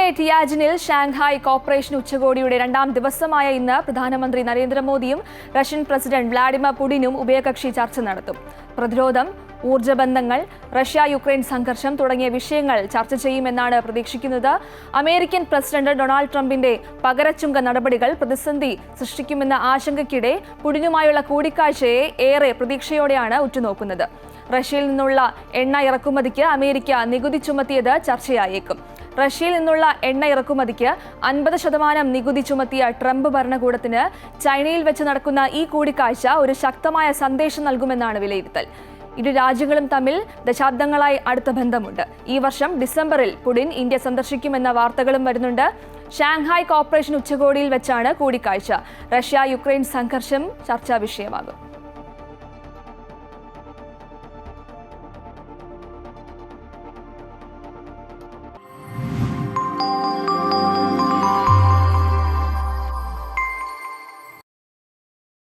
ജപ്പാനിലെ ടിയാജിനിൽ Shanghai corporation ഉച്ചകോടിയുടെ രണ്ടാം ദിവസമായ ഇന്ന് പ്രധാനമന്ത്രി നരേന്ദ്രമോദിയും റഷ്യൻ പ്രസിഡന്റ് വ്ളാഡിമിർ പുടിനും ഉഭയകക്ഷി ചർച്ച നടത്തും. പ്രതിരോധം, ഊർജ്ജ ബന്ധങ്ങൾ, റഷ്യ-യുക്രൈൻ സംഘർഷം തുടങ്ങിയ വിഷയങ്ങൾ ചർച്ച ചെയ്യുമെന്നാണ് പ്രതീക്ഷിക്കുന്നത്. അമേരിക്കൻ പ്രസിഡന്റ് ഡൊണാൾഡ് ട്രംപിന്റെ പകരച്ചുങ്ക നടപടികൾ പ്രതിസന്ധി സൃഷ്ടിക്കുമെന്ന ആശങ്കയ്ക്കിടെ പുടിനുമായുള്ള കൂടിക്കാഴ്ചയെ ഏറെ പ്രതീക്ഷയോടെയാണ് ഉറ്റുനോക്കുന്നത്. റഷ്യയിൽ നിന്നുള്ള എണ്ണ ഇറക്കുമതിക്ക് അമേരിക്ക നികുതി ചുമത്തിയത് ചർച്ചയായേക്കും. റഷ്യയിൽ നിന്നുള്ള എണ്ണ ഇറക്കുമതിക്ക് 50% നികുതി ചുമത്തിയ ട്രംപ് ഭരണകൂടത്തിന് ചൈനയിൽ വെച്ച് നടക്കുന്ന ഈ കൂടിക്കാഴ്ച ഒരു ശക്തമായ സന്ദേശം നൽകുമെന്നാണ് വിലയിരുത്തൽ. ഇരു രാജ്യങ്ങളും തമ്മിൽ ദശാബ്ദങ്ങളായി അടുത്ത ബന്ധമുണ്ട്. ഈ വർഷം ഡിസംബറിൽ പുടിൻ ഇന്ത്യ സന്ദർശിക്കുമെന്ന വാർത്തകളും വരുന്നുണ്ട്. ഷാങ്ഹായ് കോർപ്പറേഷൻ ഉച്ചകോടിയിൽ വെച്ചാണ് കൂടിക്കാഴ്ച. റഷ്യ-യുക്രൈൻ സംഘർഷം ചർച്ചാ വിഷയമാകും.